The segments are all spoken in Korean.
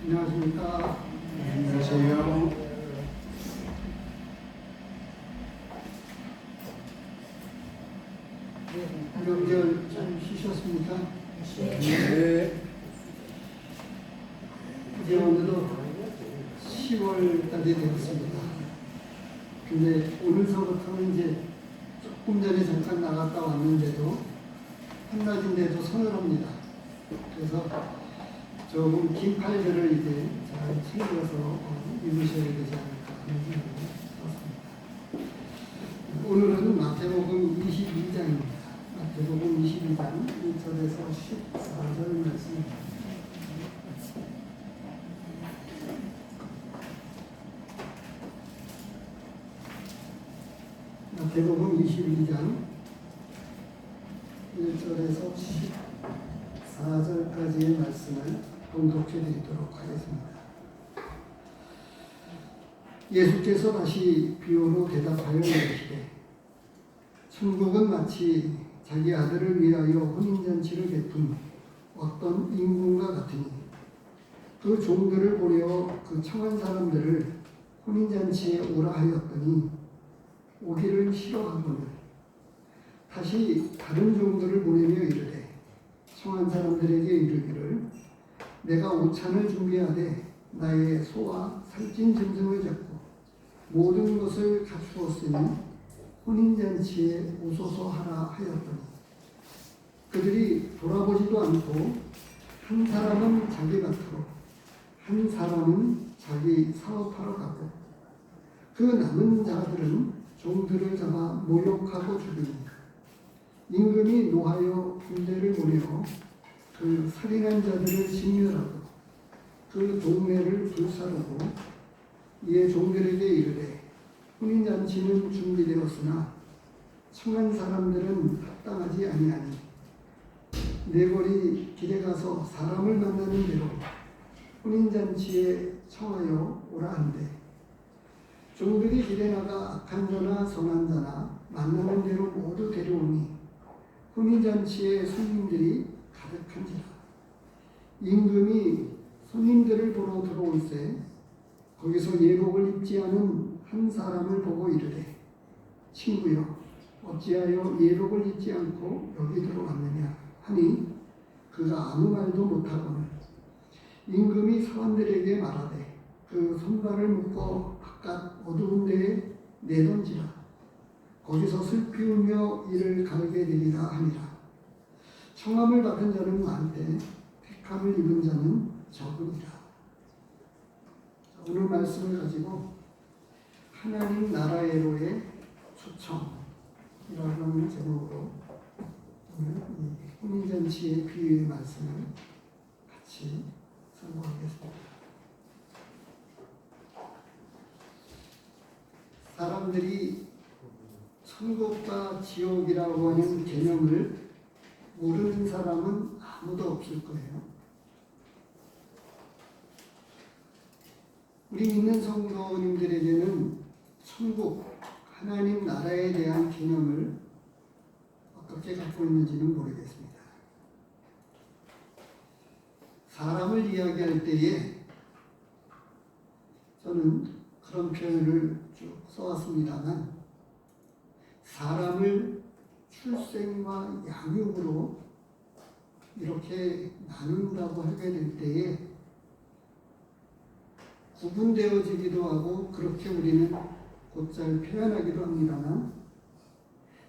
안녕하십니까. 안녕하세요. 명절 잘 쉬셨습니까? 네. 이제 오늘도 10월까지 되었습니다. 근데 오늘서부터는 이제 조금 전에 잠깐 나갔다 왔는데도 한낮인데도 서늘합니다. 그래서 조금 긴 팔들을 이제 잘 챙겨서 입으셔야 되지 않을까 하는 생각이 들었습니다. 오늘은 마태복음 22장입니다. 마태복음 22장 1절에서 14절 말씀입니다. 마태복음 22장 1절에서 14절까지의 말씀을 봉독해 드리도록 하겠습니다. 예수께서 다시 비유로 대답하여 이르시되 천국은 마치 자기 아들을 위하여 혼인잔치를 베푼 어떤 임금과 같으니 그 종들을 보려 그 청한 사람들을 혼인잔치에 오라 하였더니 오기를 싫어하거늘 다시 다른 종들을 보내며 이르되 청한 사람들에게 이르기를 내가 오찬을 준비하되 나의 소와 살찐 짐승을 잡고 모든 것을 갖추었으니 혼인잔치에 오소서 하라 하였더니 그들이 돌아보지도 않고 한 사람은 자기 밭으로 한 사람은 자기 사업하러 가고 그 남은 자들은 종들을 잡아 모욕하고 죽이니 임금이 노하여 군대를 보내어 그 살인한 자들을 진멸하고 그 동네를 불사르고 이에 종들에게 이르되 혼인잔치는 준비되었으나 청한 사람들은 합당하지 아니하니 네거리 길에 가서 사람을 만나는 대로 혼인잔치에 청하여 오라 한대 종들이 길에 나가 악한 자나 선한 자나 만나는 대로 모두 데려오니 혼인잔치에 손님들이 가득한지라. 임금이 손님들을 보러 들어올세 거기서 예복을 입지 않은 한 사람을 보고 이르되 친구여 어찌하여 예복을 입지 않고 여기 들어왔느냐 하니 그가 아무 말도 못하거늘 임금이 사람들에게 말하되 그 손발을 묶어 바깥 어두운 데에 내던지라. 거기서 슬피 울며 이를 갈게 되리라 하니라. 청함을 받은 자는 많되 택함을 입은 자는 적으니라. 오늘 말씀을 가지고 하나님 나라의로의 초청이라는 제목으로 오늘 이 혼인잔치의 비유의 말씀을 같이 선고하겠습니다. 사람들이 천국과 지옥이라고 하는 개념을 모르는 사람은 아무도 없을 거예요. 우리 믿는 성도님들에게는 천국, 하나님 나라에 대한 개념을 어떻게 갖고 있는지는 모르겠습니다. 사람을 이야기할 때에 저는 그런 표현을 쭉 써왔습니다만 사람을 출생과 양육으로 이렇게 나눈다고 하게 될 때에 구분되어지기도 하고 그렇게 우리는 곧잘 표현하기도 합니다만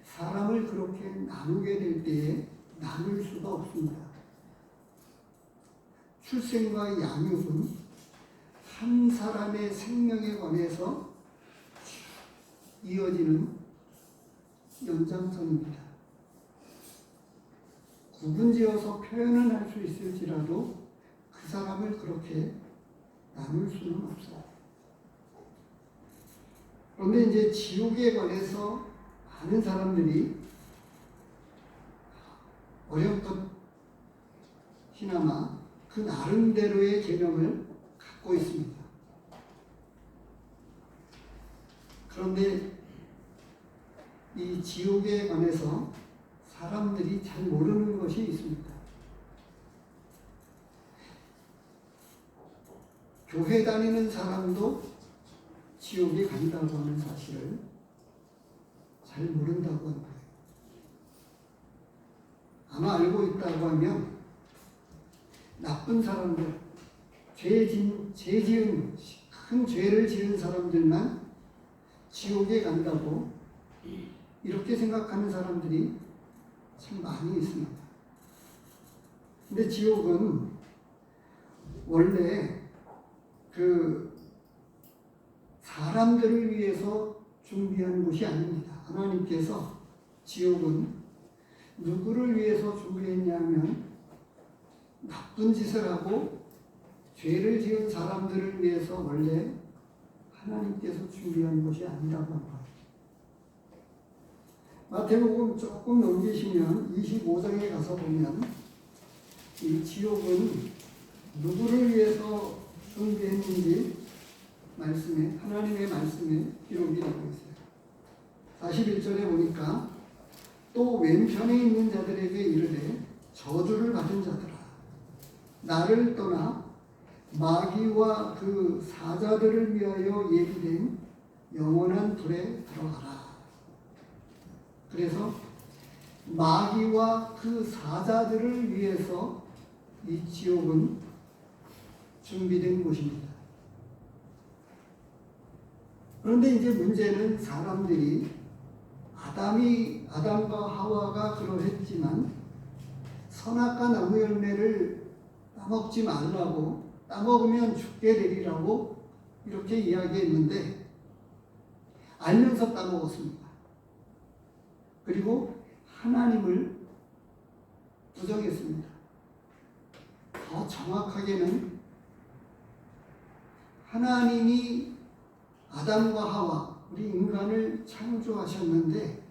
사람을 그렇게 나누게 될 때에 나눌 수가 없습니다. 출생과 양육은 한 사람의 생명에 관해서 이어지는 연장선입니다. 구분지어서 표현은 할 수 있을지라도 그 사람을 그렇게 나눌 수는 없어요. 그런데 이제 지옥에 관해서 많은 사람들이 어렴풋이나마 그 나름대로의 개념을 갖고 있습니다. 그런데 이 지옥에 관해서 사람들이 잘 모르는 것이 있습니다. 교회 다니는 사람도 지옥에 간다고 하는 사실을 잘 모른다고 하는 거예요. 아마 알고 있다고 하면 나쁜 사람들, 큰 죄를 지은 사람들만 지옥에 간다고 이렇게 생각하는 사람들이 참 많이 있습니다. 근데 지옥은 원래 그 사람들을 위해서 준비한 곳이 아닙니다. 하나님께서 지옥은 누구를 위해서 준비했냐면 나쁜 짓을 하고 죄를 지은 사람들을 위해서 원래 하나님께서 준비한 것이 아니라고 합니다. 마태복음 조금 넘기시면 25장에 가서 보면 이 지옥은 누구를 위해서 준비했는지 하나님의 말씀에 기록이 되고 있어요. 41절에 보니까 또 왼편에 있는 자들에게 이르되 저주를 받은 자들아 나를 떠나 마귀와 그 사자들을 위하여 예비된 영원한 불에 들어가라. 그래서 마귀와 그 사자들을 위해서 이 지옥은 준비된 곳입니다. 그런데 이제 문제는 사람들이 아담과 하와가 그러했지만 선악과 나무 열매를 따먹지 말라고 따먹으면 죽게 되리라고 이렇게 이야기했는데 알면서 따먹었습니다. 그리고 하나님을 부정했습니다. 더 정확하게는 하나님이 아담과 하와 우리 인간을 창조하셨는데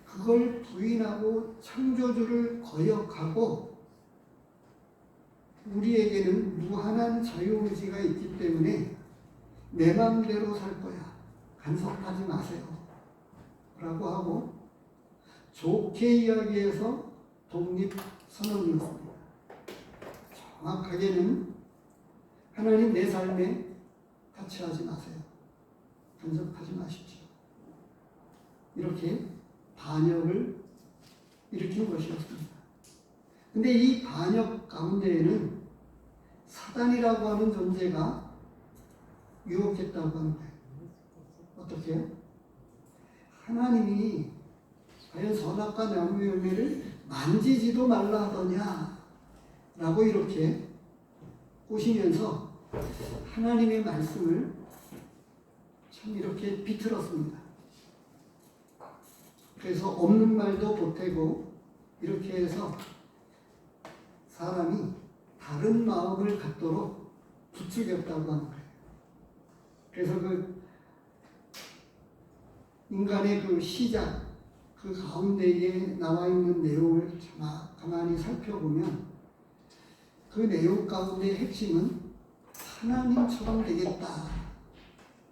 그걸 부인하고 창조주를 거역하고 우리에게는 무한한 자유의지가 있기 때문에 내 마음대로 살 거야. 간섭하지 마세요. 라고 하고 좋게 이야기해서 독립선언이었습니다. 정확하게는 하나님 내 삶에 터치하지 마세요. 간섭하지 마십시오. 이렇게 반역을 일으킨 것이었습니다. 근데 이 반역 가운데에는 사단이라고 하는 존재가 유혹했다고 하는 거예요. 어떻게 해요? 하나님이 과연 선악과 나무 열매를 만지지도 말라 하더냐 라고 이렇게 꼬시면서 하나님의 말씀을 참 이렇게 비틀었습니다. 그래서 없는 말도 보태고 이렇게 해서 사람이 다른 마음을 갖도록 부추겼다고 하는 거예요. 그래서 그 인간의 그 시작, 그 가운데에 나와 있는 내용을 가만히 살펴보면 그 내용 가운데 핵심은 하나님처럼 되겠다.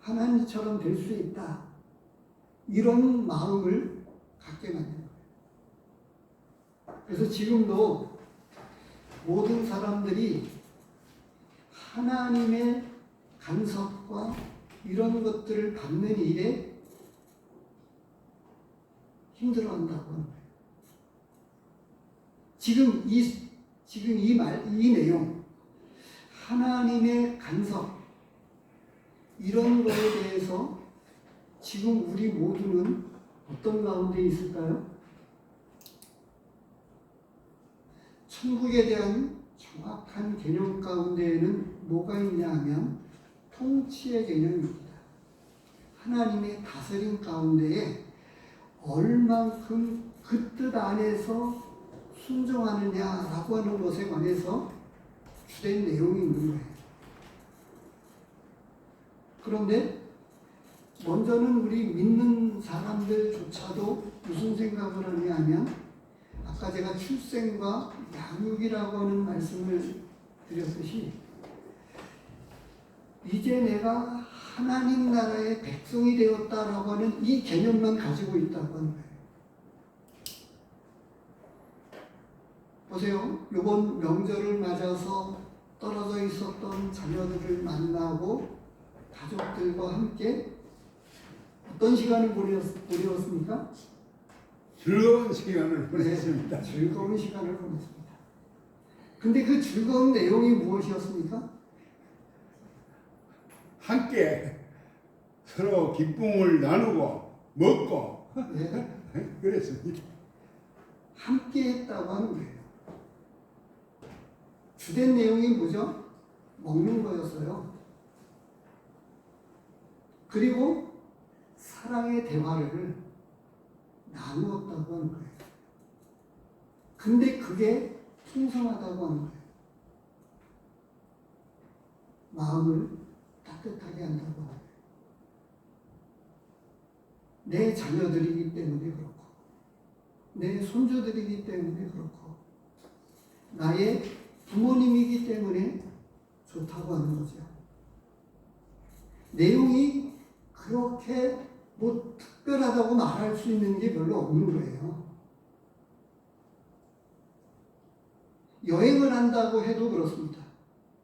하나님처럼 될 수 있다. 이런 마음을 갖게 만든 거예요. 그래서 지금도 모든 사람들이 하나님의 간섭과 이런 것들을 받는 일에 힘들어한다고 하는 거예요. 지금 이 내용, 하나님의 간섭, 이런 것에 대해서 지금 우리 모두는 어떤 가운데 있을까요? 천국에 대한 정확한 개념 가운데에는 뭐가 있냐 하면 통치의 개념입니다. 하나님의 다스림 가운데에 얼만큼 그 뜻 안에서 순종하느냐라고 하는 것에 관해서 주된 내용이 있는 거예요. 그런데 먼저는 우리 믿는 사람들조차도 무슨 생각을 하냐 하면 아까 제가 출생과 양육이라고 하는 말씀을 드렸듯이 이제 내가 하나님 나라의 백성이 되었다라고 하는 이 개념만 가지고 있다고 하는 거예요. 보세요. 이번 명절을 맞아서 떨어져 있었던 자녀들을 만나고 가족들과 함께 어떤 시간을 보내었습니까? 즐거운 시간을 보냈습니다. 네, 즐거운 시간을 보냈습니다. 근데 그 즐거운 내용이 무엇이었습니까? 함께 서로 기쁨을 나누고 먹고 네, 그랬습니다. 함께 했다고 하는 거예요. 주된 내용이 뭐죠? 먹는 거였어요. 그리고 사랑의 대화를 나누었다고 하는 거예요. 근데 그게 풍성하다고 하는 거예요. 마음을 따뜻하게 한다고 하는 거예요. 내 자녀들이기 때문에 그렇고, 내 손주들이기 때문에 그렇고, 나의 부모님이기 때문에 좋다고 하는 거죠. 내용이 그렇게 뭐 특별하다고 말할 수 있는 게 별로 없는 거예요. 여행을 한다고 해도 그렇습니다.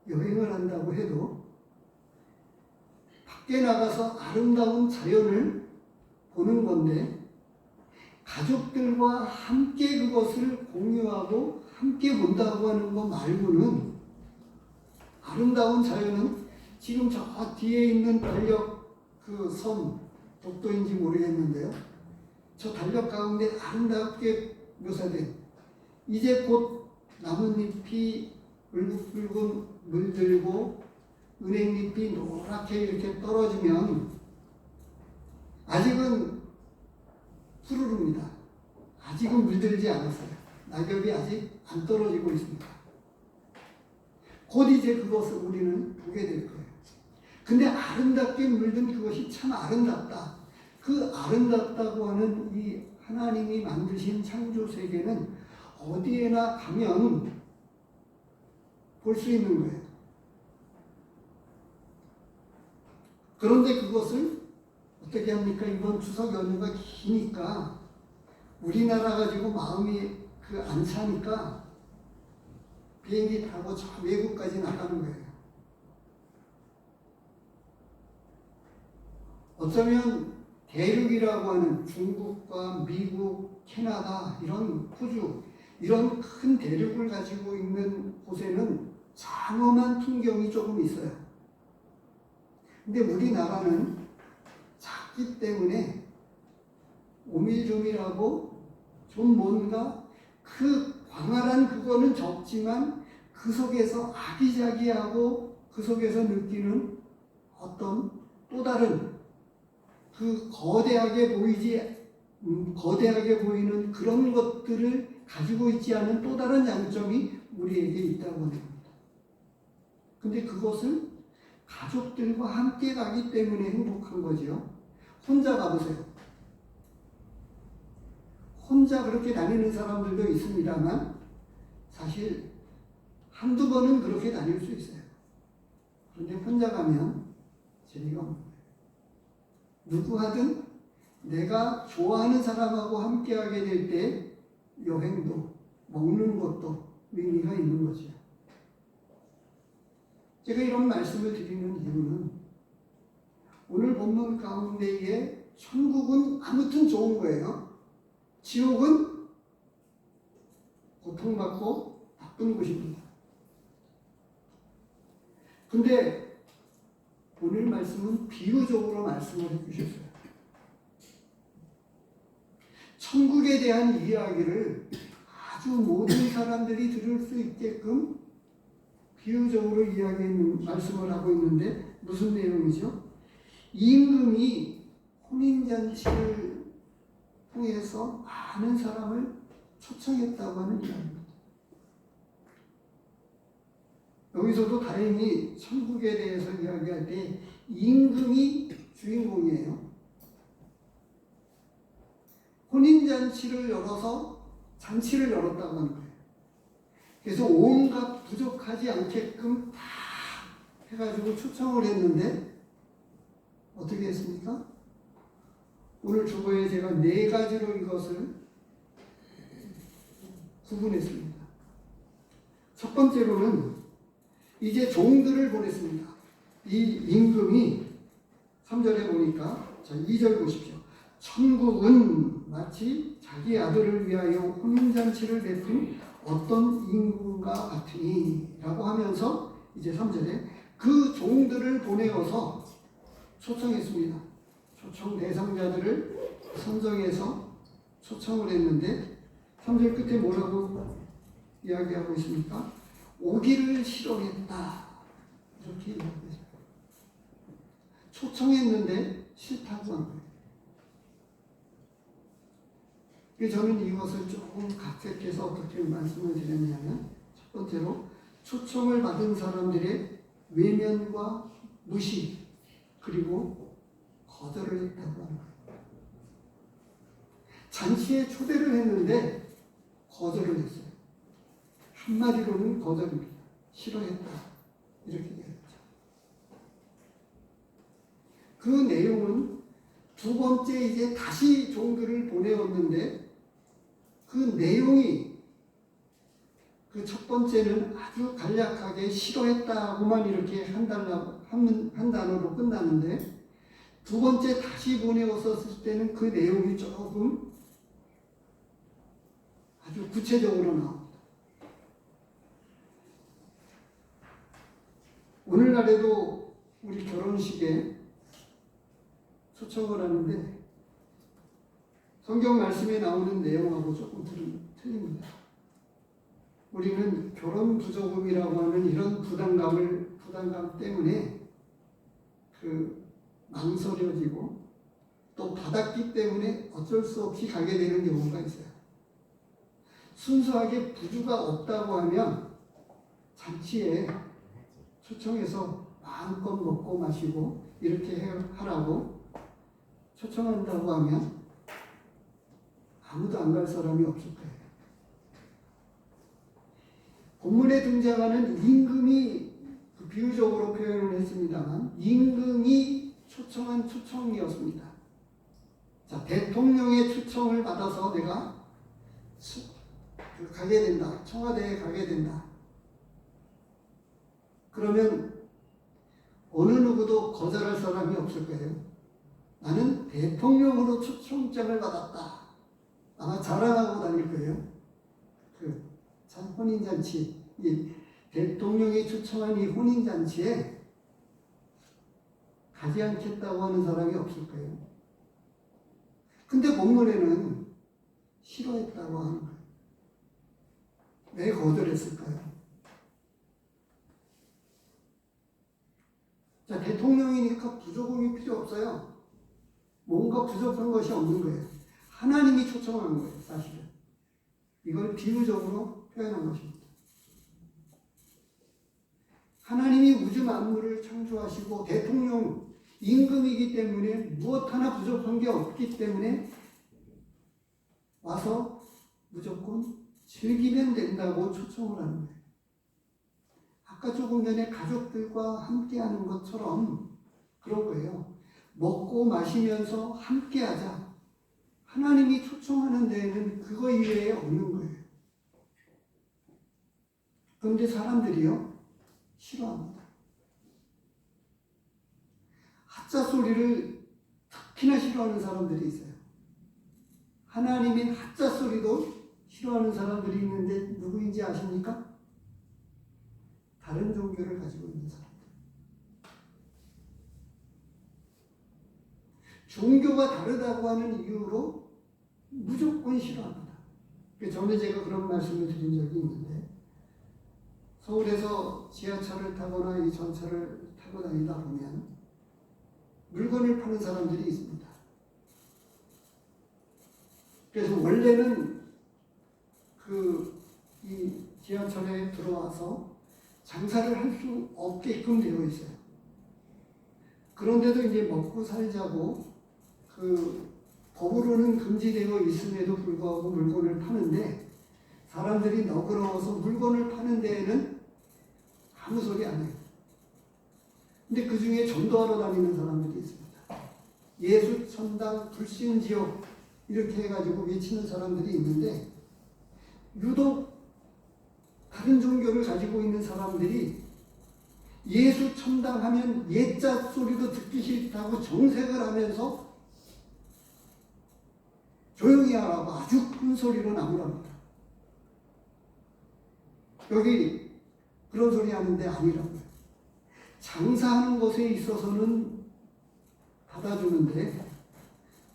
여행을 한다고 해도 밖에 나가서 아름다운 자연을 보는 건데 가족들과 함께 그것을 공유하고 함께 본다고 하는 것 말고는 아름다운 자연은 지금 저 뒤에 있는 달력 그 섬 독도인지 모르겠는데요. 저 달력 가운데 아름답게 묘사된 이제 곧 나뭇잎이 울긋불긋 물들고 은행잎이 노랗게 이렇게 떨어지면 아직은 푸르릅니다. 아직은 물들지 않았어요. 낙엽이 아직 안 떨어지고 있습니다. 곧 이제 그것을 우리는 보게 될 거예요. 근데 아름답게 물든 그것이 참 아름답다. 그 아름답다고 하는 이 하나님이 만드신 창조 세계는 어디에나 가면 볼 수 있는 거예요. 그런데 그것을 어떻게 합니까? 이번 추석 연휴가 기니까 우리나라 가지고 마음이 안 차니까 비행기 타고 저 외국까지 나가는 거예요. 어쩌면 대륙이라고 하는 중국과 미국, 캐나다, 이런 호주, 이런 큰 대륙을 가지고 있는 곳에는 장엄한 풍경이 조금 있어요. 근데 우리나라는 작기 때문에 오밀조밀하고 좀 뭔가 그 광활한 그거는 적지만 그 속에서 아기자기하고 그 속에서 느끼는 어떤 또 다른 그 거대하게 보이는 그런 것들을 가지고 있지 않은 또 다른 장점이 우리에게 있다고 하는 겁니다. 근데 그것을 가족들과 함께 가기 때문에 행복한 거죠. 혼자 가보세요. 혼자 그렇게 다니는 사람들도 있습니다만 사실 한두 번은 그렇게 다닐 수 있어요. 그런데 혼자 가면 재미가 없는 거예요. 누구 하든 내가 좋아하는 사람하고 함께 하게 될 때 여행도 먹는 것도 의미가 있는 거죠. 제가 이런 말씀을 드리는 이유는 오늘 본문 가운데에 천국은 아무튼 좋은 거예요. 지옥은 고통받고 나쁜 곳입니다. 근데 오늘 말씀은 비유적으로 말씀을 해주셨어요. 천국에 대한 이야기를 아주 모든 사람들이 들을 수 있게끔 비유적으로 말씀을 하고 있는데 무슨 내용이죠? 임금이 혼인잔치를 통해서 많은 사람을 초청했다고 하는 이야기입니다. 여기서도 다행히 천국에 대해서 이야기할 때 임금이 주인공이에요. 혼인잔치를 열어서 잔치를 열었다고 하는 거예요. 그래서 온갖 부족하지 않게끔 다 해가지고 초청을 했는데 어떻게 했습니까? 오늘 주보에 제가 4가지로 이것을 구분했습니다. 첫 번째로는 이제 종들을 보냈습니다. 이 임금이 3절에 보니까 자 2절 보십시오. 천국은 마치 자기 아들을 위하여 혼인잔치를 베푼 어떤 임금과 같으니 라고 하면서 이제 3절에 그 종들을 보내어서 초청했습니다. 초청 대상자들을 선정해서 초청을 했는데 3절 끝에 뭐라고 이야기하고 있습니까? 오기를 싫어했다. 이렇게 이야기했어요. 초청했는데 싫다고 한 거예요. 저는 이것을 조금 각색해서 어떻게 말씀을 드렸냐면 첫 번째로 초청을 받은 사람들의 외면과 무시 그리고 거절을 했다고 하는 거예요. 잔치에 초대를 했는데 거절을 했어요. 한마디로는 거절입니다. 싫어했다. 이렇게 얘기했죠. 그 내용은 두 번째 이제 다시 종들을 보내었는데 그 내용이 그 첫 번째는 아주 간략하게 싫어했다고만 이렇게 한 단어로 끝나는데 두 번째 다시 보내었을 때는 그 내용이 조금 아주 구체적으로 나옵니다. 오늘날에도 우리 결혼식에 초청을 하는데 성경 말씀에 나오는 내용하고 조금 틀립니다. 우리는 결혼 부조금이라고 하는 이런 부담감 때문에 망설여지고 또 받았기 때문에 어쩔 수 없이 가게 되는 경우가 있어요. 순수하게 부주가 없다고 하면 잔치에 초청해서 마음껏 먹고 마시고 이렇게 하라고 초청한다고 하면 아무도 안 갈 사람이 없을 거예요. 본문에 등장하는 임금이 비유적으로 표현을 했습니다만 임금이 초청한 초청이었습니다. 자, 대통령의 초청을 받아서 내가 가게 된다. 청와대에 가게 된다. 그러면 어느 누구도 거절할 사람이 없을 거예요. 나는 대통령으로 초청장을 받았다. 아마 자랑하고 다닐 거예요. 참 혼인잔치, 이 대통령이 초청한 이 혼인잔치에 가지 않겠다고 하는 사람이 없을 거예요. 근데 본문에는 싫어했다고 하는 거예요. 왜 거절했을까요? 자, 대통령이니까 부조금이 필요 없어요. 뭔가 부족한 것이 없는 거예요. 하나님이 초청한 거예요, 사실은. 이걸 비유적으로 표현한 것입니다. 하나님이 우주 만물을 창조하시고 대통령 임금이기 때문에 무엇 하나 부족한 게 없기 때문에 와서 무조건 즐기면 된다고 초청을 하는 거예요. 아까 조금 전에 가족들과 함께하는 것처럼 그런 거예요. 먹고 마시면서 함께하자. 하나님이 초청하는 데에는 그거 이외에 없는 거예요. 그런데 사람들이요 싫어합니다. 하자 소리를 특히나 싫어하는 사람들이 있어요. 하나님의 하자 소리도 싫어하는 사람들이 있는데 누구인지 아십니까? 다른 종교를 가지고 있는 사람들. 종교가 다르다고 하는 이유로 무조건 싫어합니다. 전에 제가 그런 말씀을 드린 적이 있는데 서울에서 지하철을 타거나 이 전철을 타고 다니다 보면 물건을 파는 사람들이 있습니다. 그래서 원래는 이 지하철에 들어와서 장사를 할 수 없게끔 되어 있어요. 그런데도 이제 먹고 살자고 법으로는 금지되어 있음에도 불구하고 물건을 파는데 사람들이 너그러워서 물건을 파는 데에는 아무 소리 안 해요. 근데 그 중에 전도하러 다니는 사람들이 있습니다. 예수, 천당, 불신지옥 이렇게 해가지고 외치는 사람들이 있는데 유독 다른 종교를 가지고 있는 사람들이 예수 천당하면 옛자 소리도 듣기 싫다고 정색을 하면서 조용히 하라고 아주 큰 소리로 나무랍니다. 여기 그런 소리 하는데 아니라고요. 장사하는 것에 있어서는 받아주는데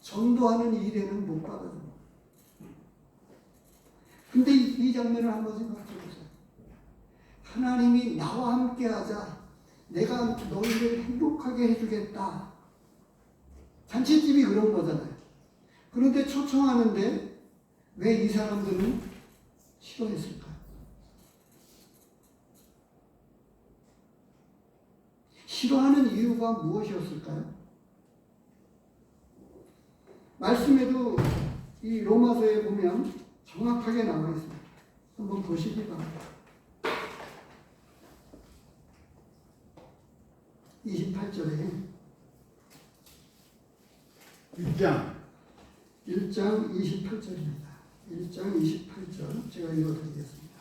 전도하는 일에는 못 받아줍니다. 근데 이 장면을 한번 생각해 보세요. 하나님이 나와 함께 하자. 내가 너희를 행복하게 해주겠다. 잔치집이 그런 거잖아요. 그런데 초청하는데 왜 이 사람들은 싫어했을까요? 싫어하는 이유가 무엇이었을까요? 말씀에도 이 로마서에 보면 정확하게 나와 있습니다. 한번 보시기 바랍니다. 28절에 1장 1장 28절입니다. 1장 28절 제가 읽어드리겠습니다.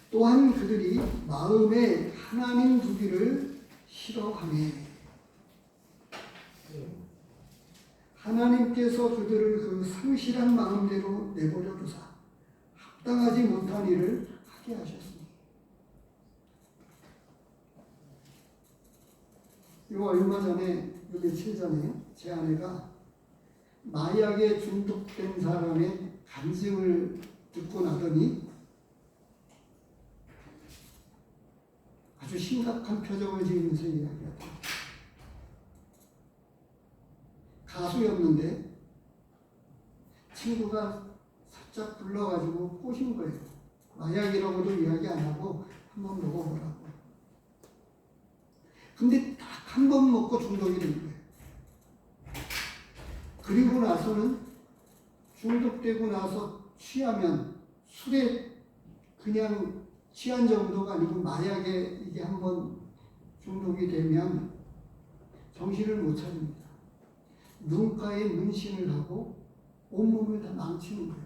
또한 그들이 마음에 하나님 두기를 싫어하매 하나님께서 그들을 그 상실한 마음대로 내버려 두사 합당하지 못한 일을 하게 하셨습니다. 요 얼마 전에, 요 며칠 전에 제 아내가 마약에 중독된 사람의 간증을 듣고 나더니 아주 심각한 표정을 지으면서 이야기하다. 가수였는데 친구가 살짝 불러가지고 꼬신 거예요. 마약이라고도 이야기 안 하고 한번 먹어보라고. 근데 딱 한 번 먹고 중독이 된 거예요. 그리고 나서는 중독되고 나서 취하면 술에 그냥 취한 정도가 아니고 마약에 이게 한번 중독이 되면 정신을 못 차립니다. 눈가에 문신을 하고 온몸을 다 망치는 거예요.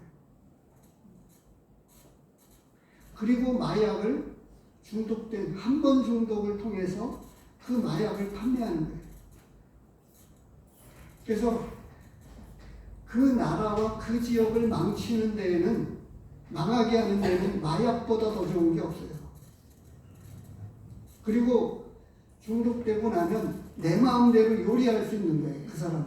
그리고 마약을 중독된 한 번 중독을 통해서 그 마약을 판매하는 거예요. 그래서 그 나라와 그 지역을 망치는 데에는, 망하게 하는 데에는 마약보다 더 좋은 게 없어요. 그리고 중독되고 나면 내 마음대로 요리할 수 있는 거예요, 그 사람을.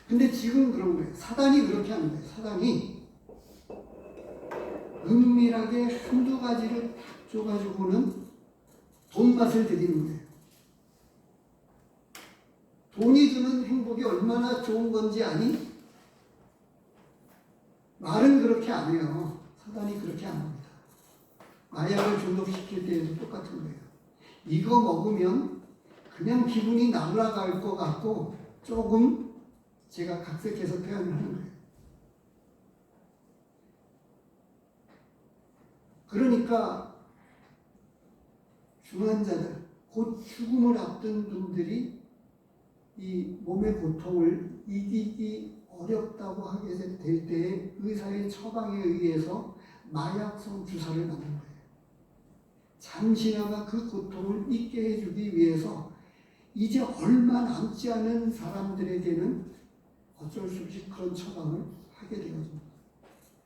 근데 지금 그런 거예요. 사단이 그렇게 하는 거예요. 사단이 은밀하게 한두 가지를 딱 줘가지고는 돈 맛을 들이는 거예요. 돈이 주는 행복이 얼마나 좋은 건지 아니? 말은 그렇게 안 해요. 사단이 그렇게 안 합니다. 마약을 중독시킬 때에도 똑같은 거예요. 이거 먹으면 그냥 기분이 날아갈 것 같고 조금 제가 각색해서 표현을 하는 거예요. 그러니까 중환자들, 곧 죽음을 앞둔 분들이 이 몸의 고통을 이기기 어렵다고 하게 될 때에 의사의 처방에 의해서 마약성 주사를 맞는 거예요. 잠시나마 그 고통을 잊게 해주기 위해서 이제 얼마 남지 않은 사람들에게는 어쩔 수 없이 그런 처방을 하게 되거든요.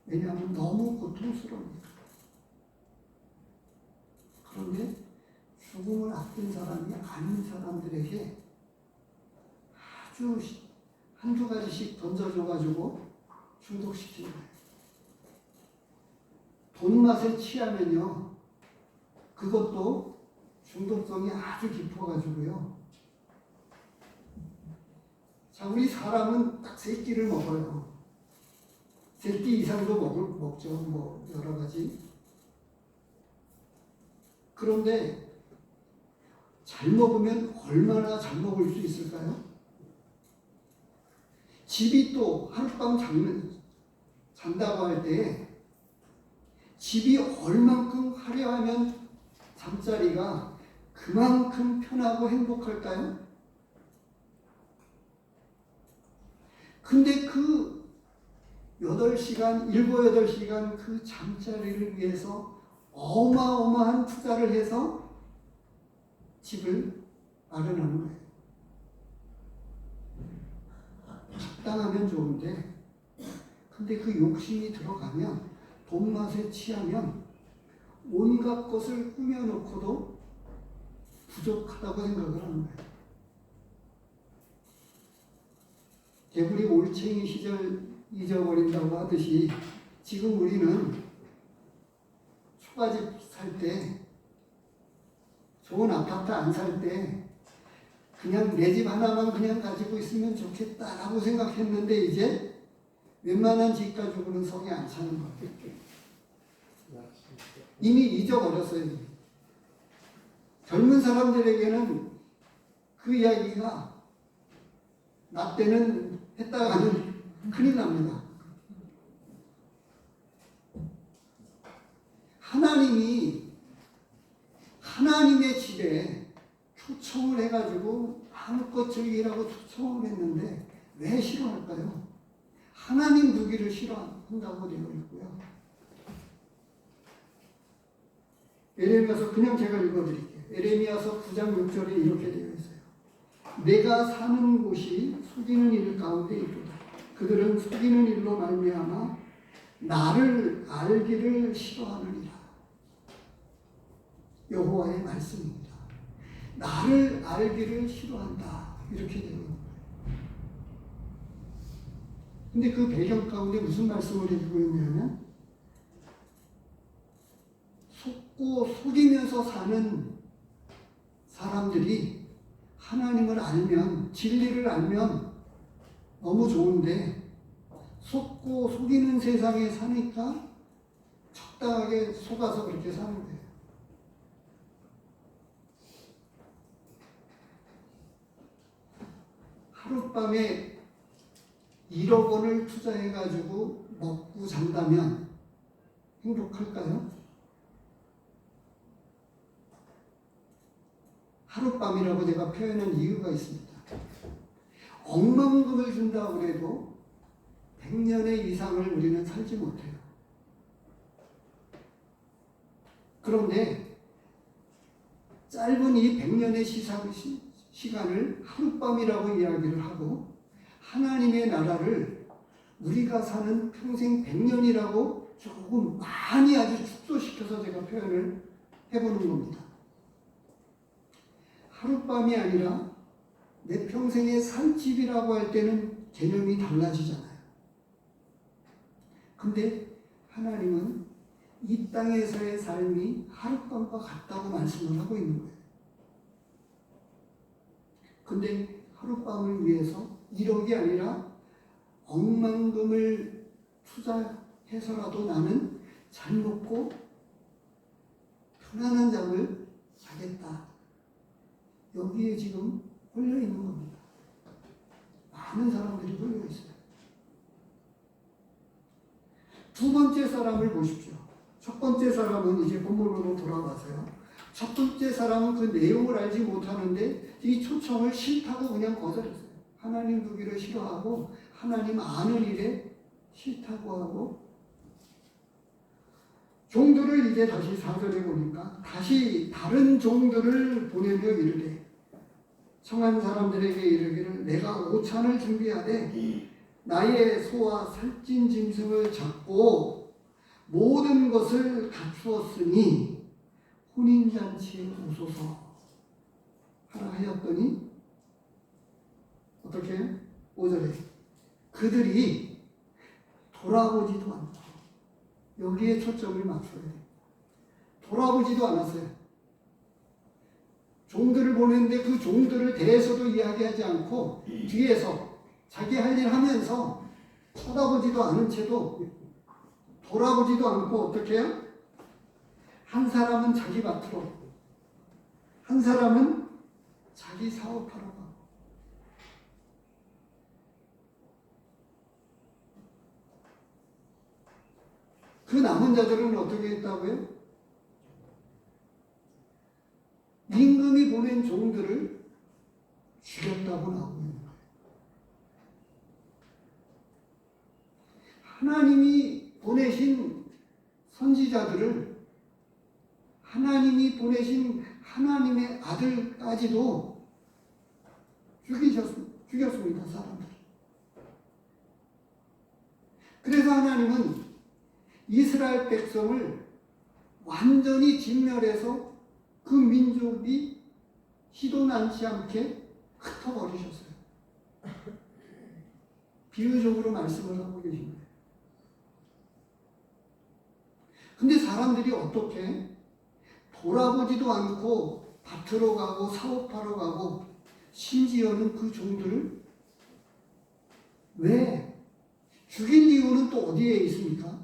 왜냐하면 너무 고통스러우니까. 그런데 죽음을 앞둔 사람이 아닌 사람들에게 아주 한두 가지씩 던져줘가지고 중독시키는 거예요. 돈 맛에 취하면요, 그것도 중독성이 아주 깊어가지고요. 자, 우리 사람은 딱 3끼를 먹어요. 3끼 이상도 먹죠. 뭐 여러 가지. 그런데 잘 먹으면 얼마나 잘 먹을 수 있을까요? 집이 또 하룻밤 잔다고 할 때 집이 얼만큼 화려하면 잠자리가 그만큼 편하고 행복할까요? 근데 그 8시간, 7, 8시간 그 잠자리를 위해서 어마어마한 투자를 해서 집을 마련하는 거예요. 적당하면 좋은데, 근데 그 욕심이 들어가면, 돈 맛에 취하면 온갖 것을 꾸며놓고도 부족하다고 생각을 하는 거예요. 개구리 올챙이 시절 잊어버린다고 하듯이 지금 우리는 초가집 살 때, 좋은 아파트 안 살 때 그냥 내 집 하나만 그냥 가지고 있으면 좋겠다라고 생각했는데 이제 웬만한 집 가지고는 성이 안 차는 거예요. 이미 잊어버렸어요. 젊은 사람들에게는 그 이야기가 나 때는 했다가는 큰일 납니다. 하나님이 하나님의 집에 초청을 해가지고 마음껏 즐기라고 초청을 했는데 왜 싫어할까요? 하나님 두기를 싫어한다고 되어 있고요. 에레미야서 그냥 제가 읽어드릴게요. 에레미야서 9장 6절에 이렇게 되어 있어요. 내가 사는 곳이 속이는 일 가운데 있도다. 그들은 속이는 일로 말미암아 나를 알기를 싫어하느니라. 여호와의 말씀입니다. 나를 알기를 싫어한다. 이렇게 되어 있는 거예요. 근데 그 배경 가운데 무슨 말씀을 해주고 있냐면 속고 속이면서 사는 사람들이 하나님을 알면, 진리를 알면 너무 좋은데 속고 속이는 세상에 사니까 적당하게 속아서 그렇게 사는 거예요. 하룻밤에 1억 원을 투자해가지고 먹고 잔다면 행복할까요? 하룻밤이라고 제가 표현한 이유가 있습니다. 억만금을 준다고 해도 100년의 이상을 우리는 살지 못해요. 그런데 짧은 이 100년의 시간을 하룻밤이라고 이야기를 하고 하나님의 나라를 우리가 사는 평생 100년이라고 조금 많이 아주 축소시켜서 제가 표현을 해보는 겁니다. 하룻밤이 아니라 내 평생에 살 집이라고 할 때는 개념이 달라지잖아요. 근데 하나님은 이 땅에서의 삶이 하룻밤과 같다고 말씀을 하고 있는 거예요. 근데 하룻밤을 위해서 1억이 아니라 억만금을 투자해서라도 나는 잘 먹고 편안한 잠을 자겠다. 여기에 지금 홀려 있는 겁니다. 많은 사람들이 홀려 있어요. 두 번째 사람을 보십시오. 첫 번째 사람은 이제 본문으로 돌아가세요. 첫 번째 사람은 그 내용을 알지 못하는데 이 초청을 싫다고 그냥 거절했어요. 하나님 두기를 싫어하고 하나님 아는 일에 싫다고 하고 종들을 이제 다시 4절에 보니까 다시 다른 종들을 보내며 이르되 청한 사람들에게 이르기를 내가 오찬을 준비하되 나의 소와 살찐 짐승을 잡고 모든 것을 갖추었으니 혼인잔치에 오소서 하라 하였더니 어떻게? 5절에 그들이 돌아보지도 않고 여기에 초점을 맞춰야 돼요. 돌아보지도 않았어요. 종들을 보냈는데 그 종들을 대해서도 이야기하지 않고 뒤에서 자기 할 일 하면서 쳐다보지도 않은 채도 돌아보지도 않고 어떻게 해요? 한 사람은 자기 밭으로, 한 사람은 자기 사업하러 가고. 그 남은 자들은 어떻게 했다고요? 임금이 보낸 종들을 죽였다고 나오고 있는 거예요. 하나님이 보내신 선지자들을 하나님이 보내신 하나님의 아들까지도 죽였습니다, 사람들이. 그래서 하나님은 이스라엘 백성을 완전히 진멸해서 그 민족이 시도 낳지 않게 흩어버리셨어요. 비유적으로 말씀을 하고 계신 거예요. 근데 사람들이 어떻게 돌아보지도 않고 밭으로 가고 사업하러 가고 심지어는 그 종들을 왜 죽인 이유는 또 어디에 있습니까?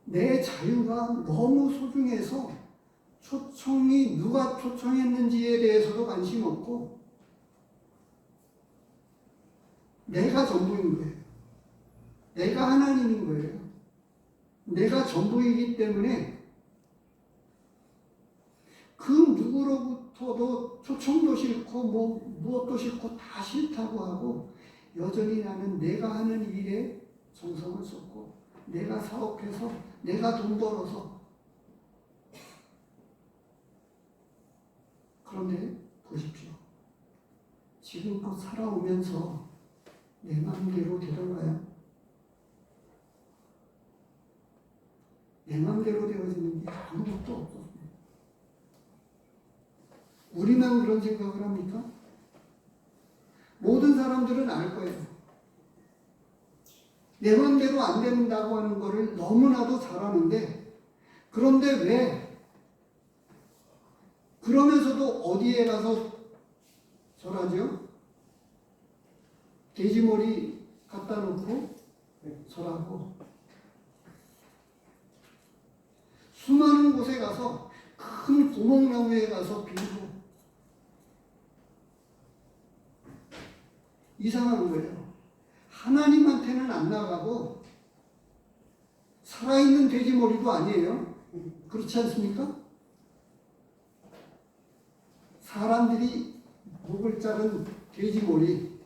내 자유가 너무 소중해서 초청이 누가 초청했는지에 대해서도 관심 없고 내가 전부인 거예요. 내가 하나님인 거예요. 내가 전부이기 때문에 그 누구로부터도 초청도 싫고 무엇도 싫고 다 싫다고 하고 여전히 나는 내가 하는 일에 정성을 쏟고 내가 사업해서 내가 돈 벌어서. 그런데 보십시오. 지금껏 살아오면서 내 마음대로 되던가요? 내 마음대로 되어지는 게 아무것도 없었습니다. 우리만 그런 생각을 합니까? 모든 사람들은 알 거예요. 내 마음대로 안 된다고 하는 거를 너무나도 잘 아는데, 그런데 왜 그러면서도 어디에 가서 절하죠? 돼지머리 갖다 놓고 절하고, 수많은 곳에 가서 큰 고목나무에 가서 빌고. 이상한 거예요. 하나님한테는 안 나가고 살아있는 돼지머리도 아니에요. 그렇지 않습니까? 사람들이 목을 자른 돼지머리,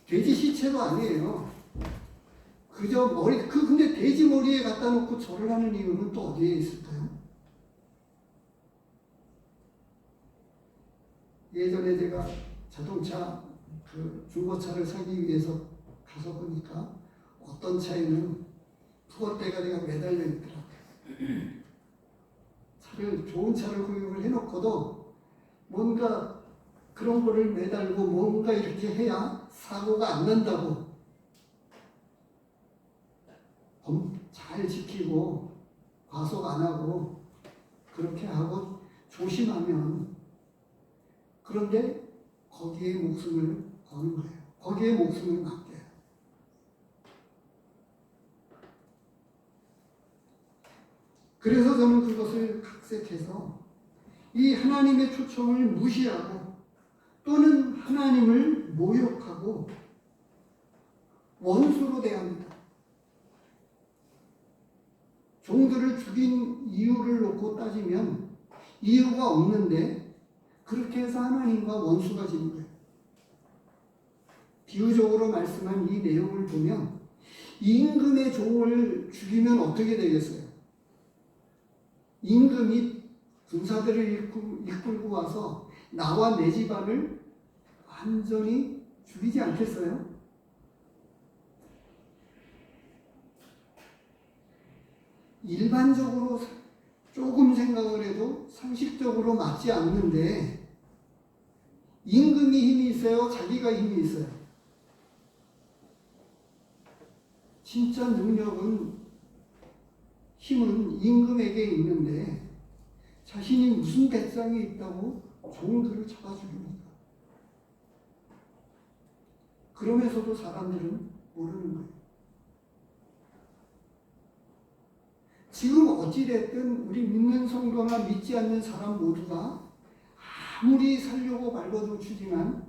돼지 시체도 아니에요. 그저 머리, 근데 돼지 머리에 갖다 놓고 절을 하는 이유는 또 어디에 있을까요? 예전에 제가 자동차 중고차를 사기 위해서 가서 보니까 어떤 차에는 푸어대가리가 매달려 있더라고요. 좋은 차를 구입을 해놓고도 뭔가 그런 거를 매달고 뭔가 이렇게 해야 사고가 안 난다고 잘 지키고 과속 안 하고 그렇게 하고 조심하면, 그런데 거기에 목숨을 거는 거예요. 거기에 목숨을 맡겨요. 그래서 저는 그것을 각색해서 이 하나님의 초청을 무시하고 또는 하나님을 모욕하고 원수로 대합니다. 종들을 죽인 이유를 놓고 따지면 이유가 없는데 그렇게 해서 하나님과 원수가 지는 거예요. 비유적으로 말씀한 이 내용을 보면 임금의 종을 죽이면 어떻게 되겠어요? 임금이 군사들을 이끌고 와서 나와 내 집안을 완전히 죽이지 않겠어요? 일반적으로 조금 생각을 해도 상식적으로 맞지 않는데 임금이 힘이 있어요? 자기가 힘이 있어요? 진짜 힘은 임금에게 있는데 자신이 무슨 배짱이 있다고 종들을 잡아 죽입니까? 그러면서도 사람들은 모르는 거예요. 지금 어찌됐든 우리 믿는 성도나 믿지 않는 사람 모두가 아무리 살려고 발버둥 치지만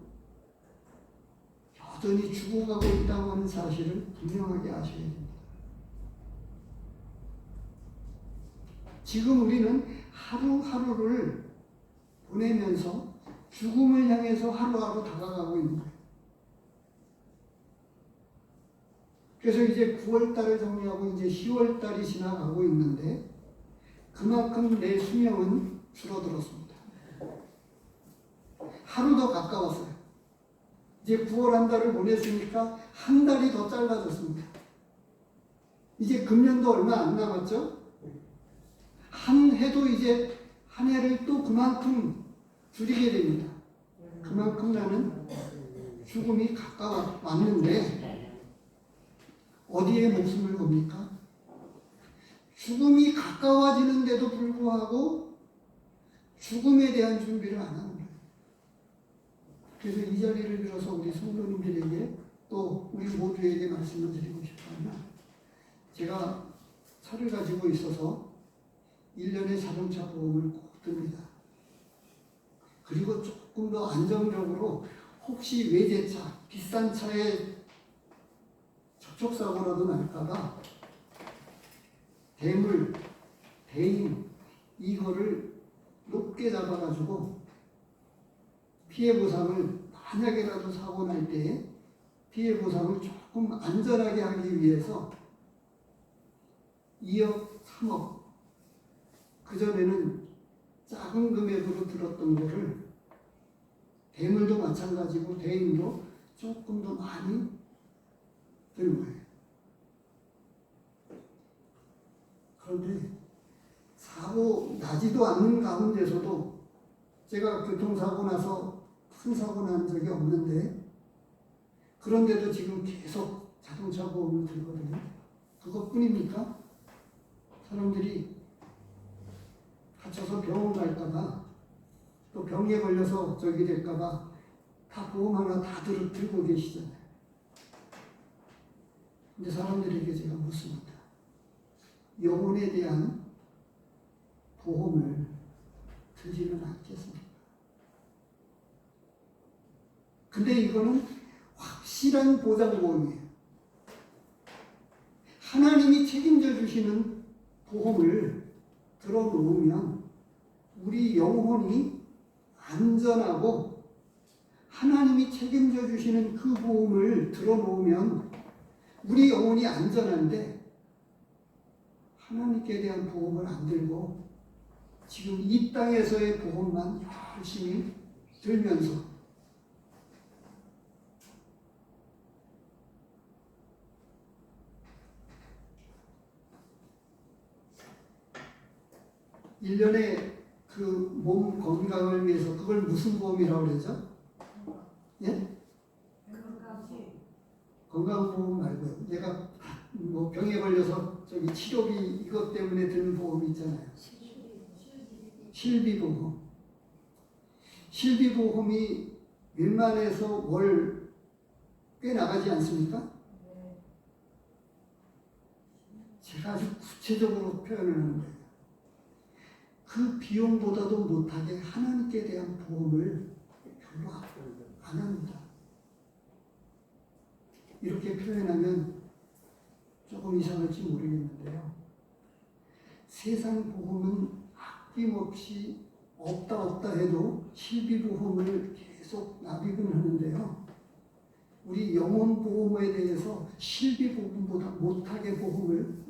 여전히 죽어가고 있다고 하는 사실을 분명하게 아셔야 됩니다. 지금 우리는 하루하루를 보내면서 죽음을 향해서 하루하루 다가가고 있는 거예요. 그래서 이제 9월 달을 정리하고 이제 10월 달이 지나가고 있는데 그만큼 내 수명은 줄어들었습니다. 하루 더 가까웠어요. 이제 9월 한 달을 보냈으니까 한 달이 더 짧아졌습니다. 이제 금년도 얼마 안 남았죠? 한 해도 이제 한 해를 또 그만큼 줄이게 됩니다. 그만큼 나는 죽음이 가까워 왔는데 어디에 목숨을 겁니까? 죽음이 가까워지는데도 불구하고 죽음에 대한 준비를 안 하는 거예요. 그래서 이 자리를 빌어서 우리 성도님들에게 또 우리 모두에게 말씀을 드리고 싶어요. 제가 차를 가지고 있어서 1년에 자동차 보험을 꼭 듭니다. 그리고 조금 더 안정적으로 혹시 외제차, 비싼 차에 접촉사고라도 날까봐 대물, 대인 이거를 높게 잡아가지고 피해 보상을 만약에라도 사고 날 때에 피해 보상을 조금 안전하게 하기 위해서 2억, 3억 그전에는 작은 금액으로 들었던 거를 대물도 마찬가지고 대인도 조금 더 많이 드는 거예요. 그런데 사고 나지도 않는 가운데서도 제가 교통사고 나서 큰 사고 난 적이 없는데 그런데도 지금 계속 자동차 보험을 들거든요. 그것뿐입니까? 사람들이 다쳐서 병원 갈까봐 또 병에 걸려서 저기 될까봐 다 보험 하나 다 들고 계시잖아요. 근데 사람들에게 제가 묻습니다. 영혼에 대한 보험을 들지는 않겠습니까? 근데 이거는 확실한 보장보험이에요. 하나님이 책임져 주시는 보험을 들어놓으면 우리 영혼이 안전하고 하나님이 책임져 주시는 그 보험을 들어놓으면 우리 영혼이 안전한데 하나님께 대한 보험을 안 들고 지금 이 땅에서의 보험만 열심히 들면서 1년에 그 몸 건강을 위해서 그걸 무슨 보험이라고 그러죠? 예? 건강보험 말고요. 내가 뭐 병에 걸려서 저기 치료비 이것 때문에 드는 보험이 있잖아요. 실비보험. 실비보험이 웬만해서 월 꽤 나가지 않습니까? 제가 아주 구체적으로 표현을 하는 거예요. 그 비용보다도 못하게 하나님께 대한 보험을 별로 안 합니다. 이렇게 표현하면 조금 이상할지 모르겠는데요. 세상 보험은 아낌없이 없다 해도 실비보험을 계속 납입은 하는데요. 우리 영혼보험에 대해서 실비보험보다 못하게 보험을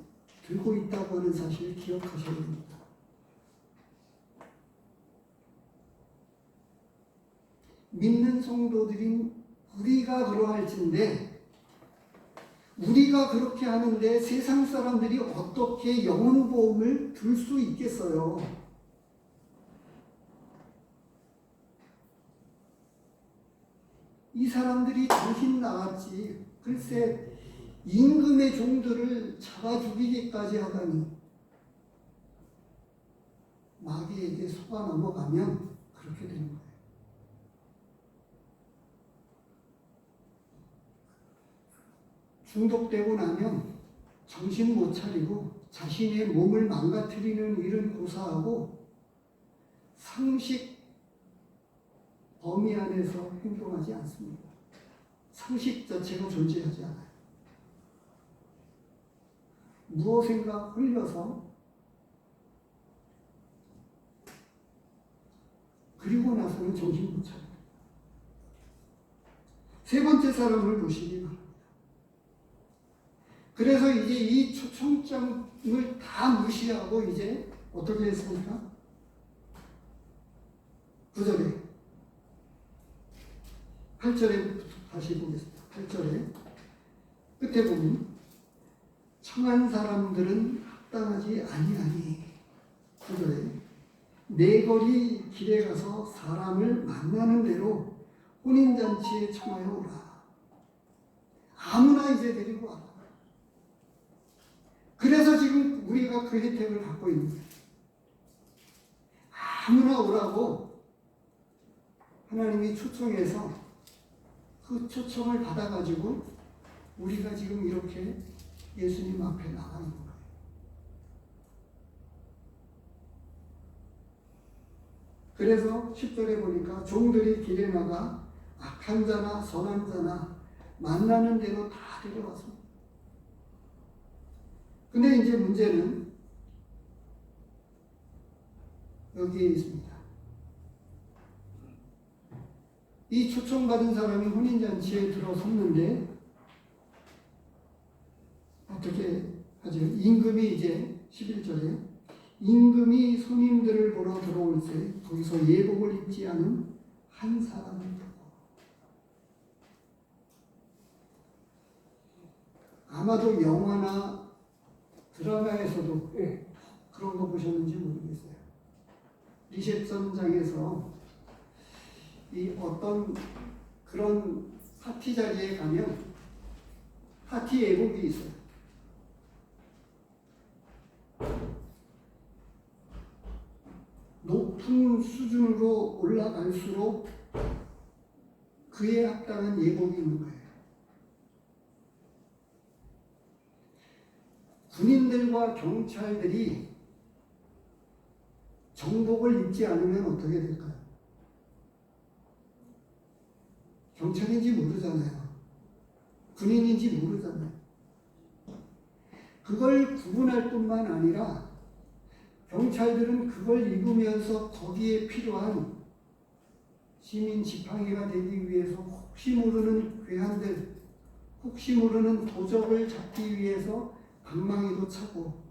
들고 있다고 하는 사실을 기억하셔야 됩니다. 믿는 성도들인 우리가 그러할진데 우리가 그렇게 하는데 세상 사람들이 어떻게 영혼보험을 들 수 있겠어요? 이 사람들이 정신 나갔지. 글쎄 임금의 종들을 잡아 죽이기까지 하다니. 마귀에게 속아 넘어가면 그렇게 되는 거예요. 중독되고 나면 정신 못 차리고 자신의 몸을 망가뜨리는 일은 고사하고 상식 범위 안에서 행동하지 않습니다. 상식 자체가 존재하지 않아요. 무엇인가 흘려서 그리고 나서는 정신 못 차려요. 세 번째 사람을 보시기 바랍니다. 그래서 이제 이 초청장을 다 무시하고 이제 어떻게 했습니까? 9절에 8절에 다시 보겠습니다. 8절에 끝에 보면 청한 사람들은 합당하지 아니하니 9절에 내 거리 길에 가서 사람을 만나는 대로 혼인잔치에 청하여 오라. 아무나 이제 데리고 와라. 그래서 지금 우리가 그 혜택을 갖고 있는 거예요. 아무나 오라고 하나님이 초청해서 그 초청을 받아가지고 우리가 지금 이렇게 예수님 앞에 나가 있는 거예요. 그래서 10절에 보니까 종들이 길에 나가 악한 자나 선한 자나 만나는 대로 다 데려왔습니다. 근데 이제 문제는 여기에 있습니다. 이 초청받은 사람이 혼인잔치에 들어섰는데 어떻게 하죠? 임금이 이제 11절에 임금이 손님들을 보러 들어올 때 거기서 예복을 입지 않은 한 사람을 보고 아마도 영화나 드라마에서도 그런 거 보셨는지 모르겠어요. 리셉션장에서 이 어떤 그런 파티 자리에 가면 파티 예복이 있어요. 높은 수준으로 올라갈수록 그에 합당한 예복이 있는 거예요. 군인들과 경찰들이 정복을 입지 않으면 어떻게 될까요? 경찰인지 모르잖아요. 군인인지 모르잖아요. 그걸 구분할 뿐만 아니라 경찰들은 그걸 입으면서 거기에 필요한 시민 지팡이가 되기 위해서 혹시 모르는 괴한들, 혹시 모르는 도적을 잡기 위해서 방망이도 차고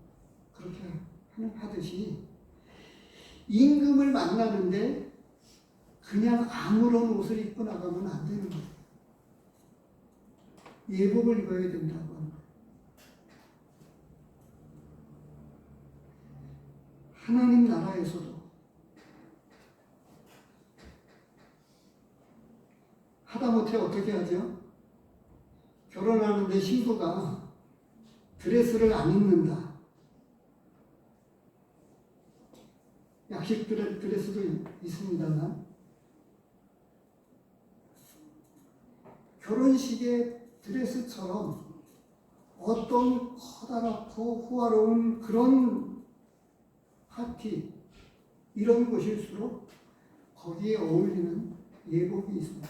그렇게 하듯이 임금을 만나는데 그냥 아무런 옷을 입고 나가면 안 되는 거예요. 예복을 입어야 된다고 하는 거예요. 하나님 나라에서도 하다못해 어떻게 하죠? 결혼하는데 신부가 드레스를 안 입는다. 약식 드레스도 있습니다만 결혼식의 드레스처럼 어떤 커다랗고 호화로운 그런 파티 이런 곳일수록 거기에 어울리는 예복이 있습니다.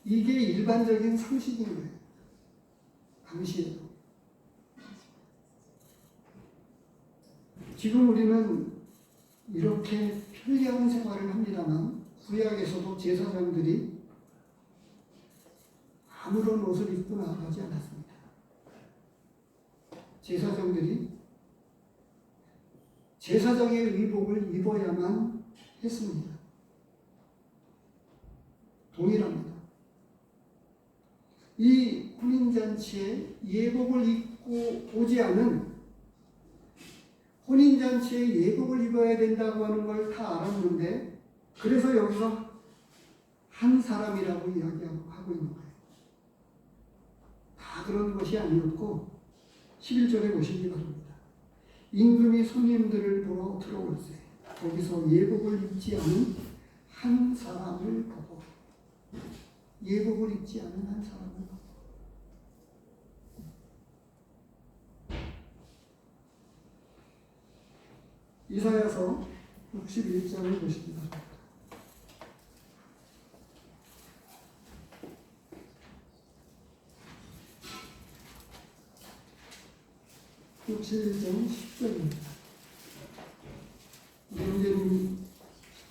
이게 일반적인 상식인 거예요. 당시에도. 지금 우리는 이렇게 편리한 생활을 합니다만 구약에서도 제사장들이 아무런 옷을 입고 나가지 않았습니다. 제사장들이 제사장의 의복을 입어야만 했습니다. 동일합니다. 이 혼인잔치에 예복을 입고 오지 않은 혼인잔치에 예복을 입어야 된다고 하는 걸 다 알았는데 그래서 여기서 한 사람이라고 이야기하고 있는 거예요. 다 그런 것이 아니었고 11절에 보시기 바랍니다. 임금이 손님들을 보러 들어올 때 거기서 예복을 입지 않은 한 사람을 보고 예복을 입지 않은 한 사람을 보고 이사야서 61장을 보시기 바랍니다. 61장 10절입니다. 문제는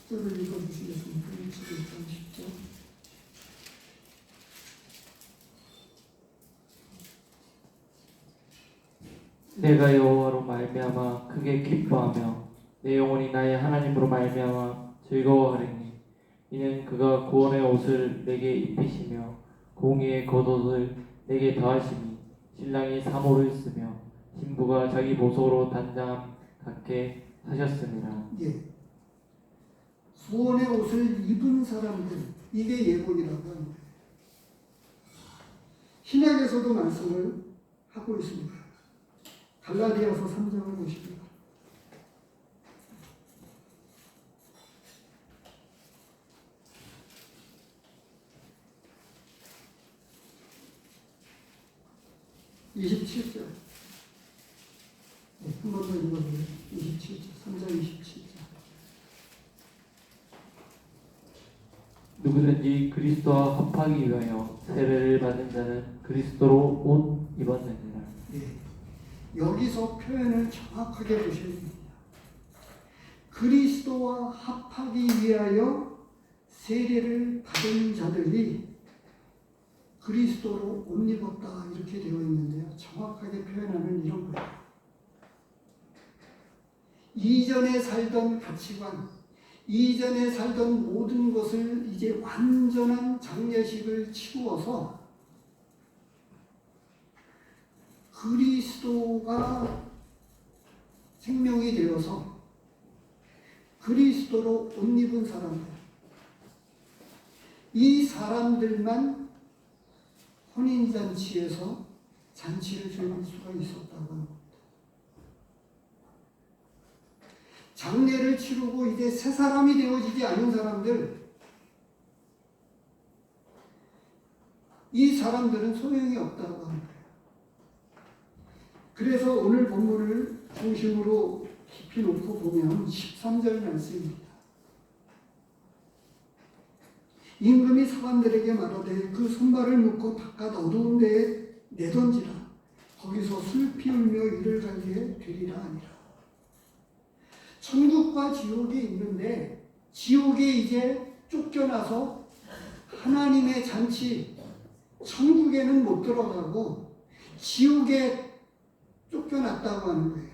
10절을 읽어주시겠습니까? 61장 10절. 내가 여호와로 말미암아 크게 기뻐하며 내 영혼이 나의 하나님으로 말미암아 즐거워하리니 이는 그가 구원의 옷을 내게 입히시며 공의의 겉옷을 내게 더하시니 신랑이 사모를 쓰며 신부가 자기 보소로 단장함 같게 하셨습니다. 예. 구원의 옷을 입은 사람들, 이게 예복이라고 하는 거예요. 신약에서도 말씀을 하고 있습니다. 갈라디아서 3장을 보십니다. (27절) 네, 한 번 더 읽어보세요. 27절, 3장 27절. 누구든지 그리스도와 합하기 위하여 세례를 받은 자는 그리스도로 옷 입었느니라. 예. 여기서 표현을 정확하게 보셔야 됩니다. 그리스도와 합하기 위하여 세례를 받은 자들이 그리스도로 옷 입었다 이렇게 되어 있는데요. 정확하게 표현하면 이런 거예요. 이전에 살던 가치관, 이전에 살던 모든 것을 이제 완전한 장례식을 치루어서 그리스도가 생명이 되어서 그리스도로 옷 입은 사람들, 이 사람들만 혼인잔치에서 잔치를 즐길 수가 있었다고 하는 겁니다. 장례를 치르고 이제 새 사람이 되어지지 않은 사람들, 이 사람들은 소용이 없다고 하는 거예요. 그래서 오늘 본문을 중심으로 깊이 놓고 보면 13절 말씀입니다. 임금이 사관들에게 말하되 그 손발을 묶고 바깥 어두운 데에 내던지라. 거기서 슬피 울며 이를 갈게 되리라 하니라. 천국과 지옥이 있는데 지옥에 이제 쫓겨나서 하나님의 잔치, 천국에는 못 들어가고 지옥에 쫓겨났다고 하는 거예요.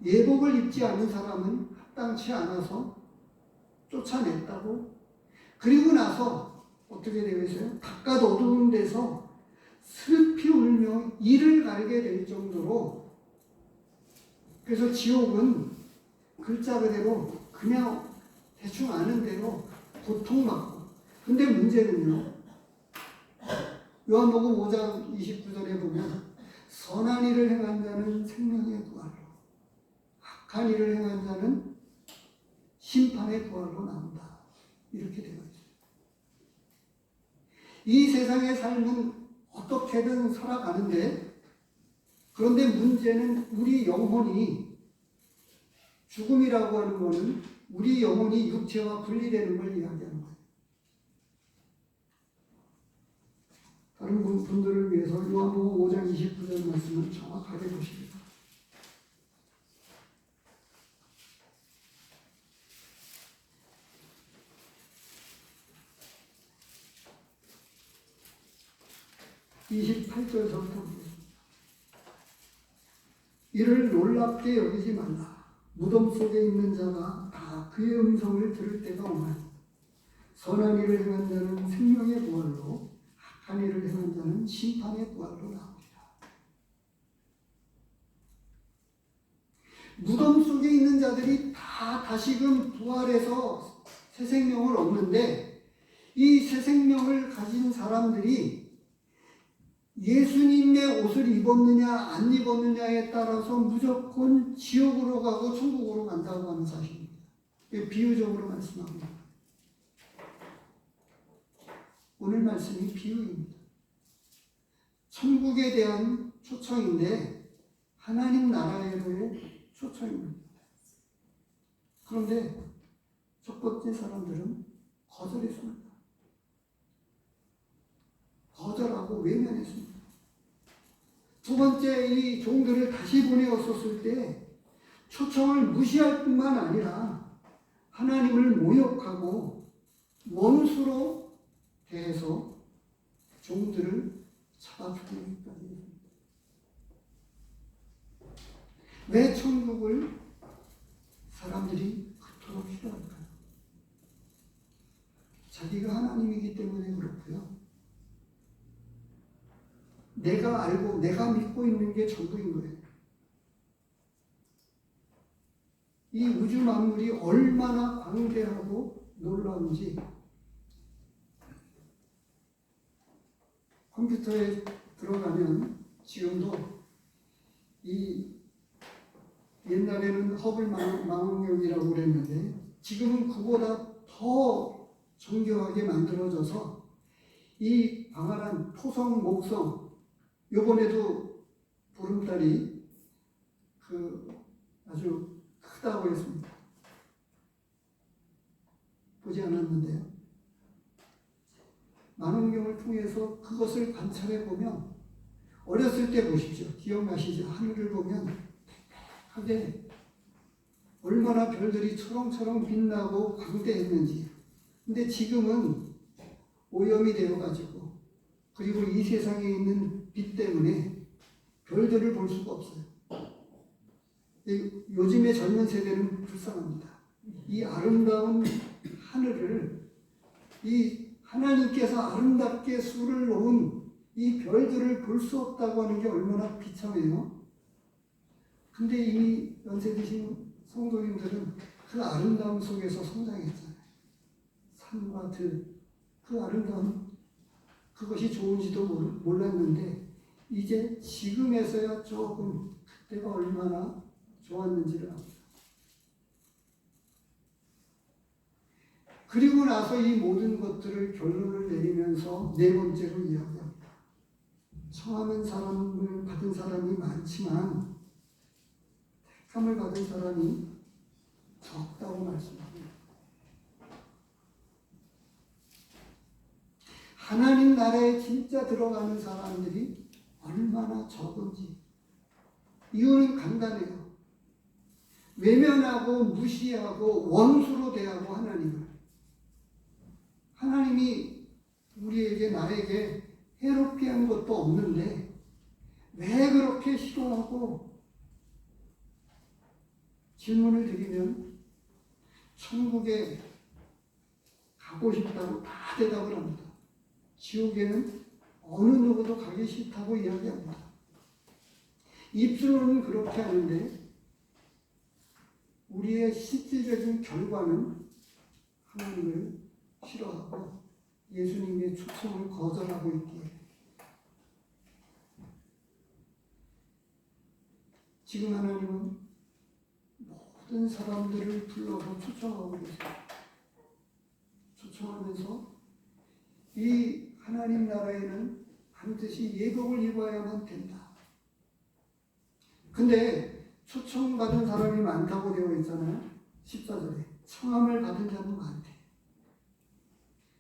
예복을 입지 않은 사람은 합당치 않아서 쫓아냈다고. 그리고 나서 어떻게 되어 있어요? 바깥 어두운 데서 슬피 울며 이를 갈게 될 정도로. 그래서 지옥은 글자 그대로 그냥 대충 아는 대로 고통받고. 근데 문제는요, 요한복음 5장 29절에 보면 선한 일을 행한 자는 생명의 부활로, 악한 일을 행한 자는 심판의 부활로 나온다. 이렇게 되어 있어요. 이 세상의 삶은 어떻게든 살아가는데, 그런데 문제는 우리 영혼이, 죽음이라고 하는 것은 우리 영혼이 육체와 분리되는 걸 이야기하는 거예요. 다른 분들을 위해서 요한복음 5장 29절 말씀을 정확하게 보십니다. (28절부터) 이를 놀랍게 여기지 말라. 무덤 속에 있는 자가 다 그의 음성을 들을 때가 오나니 선한 일을 행한 자는 생명의 부활로, 악한 일을 행한 자는 심판의 부활로 나오리라. 무덤 속에 있는 자들이 다 다시금 부활해서 새 생명을 얻는데, 이 새 생명을 가진 사람들이 예수님의 옷을 입었느냐 안 입었느냐에 따라서 무조건 지옥으로 가고 천국으로 간다고 하는 사실입니다. 비유적으로 말씀합니다. 오늘 말씀이 비유입니다. 천국에 대한 초청인데 하나님 나라에로의 초청입니다. 그런데 첫 번째 사람들은 거절했습니다. 거절하고 외면했습니다. 두 번째, 이 종들을 다시 보내었었을 때 초청을 무시할 뿐만 아니라 하나님을 모욕하고 원수로 대해서 종들을 잡아 죽이기까지 했습니다. 왜 천국을 사람들이 그토록 싫어할까요? 자기가 하나님이기 때문에 그렇고요. 내가 알고 내가 믿고 있는 게 전부인 거예요. 이 우주 만물이 얼마나 광대하고 놀라운지 컴퓨터에 들어가면 지금도 이 옛날에는 허블 망원경이라고 그랬는데 지금은 그보다 더 정교하게 만들어져서 이 광활한 토성, 목성, 요번에도 보름달이 아주 크다고 했습니다. 보지 않았는데요. 망원경을 통해서 그것을 관찰해 보면 어렸을 때 보십시오. 기억나시죠? 하늘을 보면 하게 얼마나 별들이 초롱초롱 빛나고 광대했는지. 근데 지금은 오염이 되어가지고 그리고 이 세상에 있는 빛 때문에 별들을 볼 수가 없어요. 요즘의 젊은 세대는 불쌍합니다. 이 아름다운 하늘을 이 하나님께서 아름답게 수를 놓은 이 별들을 볼 수 없다고 하는 게 얼마나 비참해요. 근데 이 연세 드신 성도님들은 그 아름다움 속에서 성장했잖아요. 산과 들, 그 아름다움, 그것이 좋은지도 몰랐는데 이제 지금에서야 조금 그때가 얼마나 좋았는지를 압니다. 그리고 나서 이 모든 것들을 결론을 내리면서 네 번째로 이야기합니다. 청하는 사람을 받은 사람이 많지만 택함을 받은 사람이 적다고 말씀합니다. 하나님 나라에 진짜 들어가는 사람들이 얼마나 적은지. 이유는 간단해요. 외면하고 무시하고 원수로 대하고 하나님이 우리에게 나에게 해롭게 한 것도 없는데 왜 그렇게 싫어하고, 질문을 드리면 천국에 가고 싶다고 다 대답을 합니다. 지옥에는 어느 누구도 가기 싫다고 이야기합니다. 입술로는 그렇게 하는데 우리의 실질적인 결과는 하나님을 싫어하고 예수님의 초청을 거절하고 있기에 지금 하나님은 모든 사람들을 불러서 초청하고 계세요. 초청하면서 이 하나님 나라에는 반드시 예복을 입어야만 된다. 근데 초청받은 사람이 많다고 되어 있잖아요. 14절에 청함을 받은 자는 많대.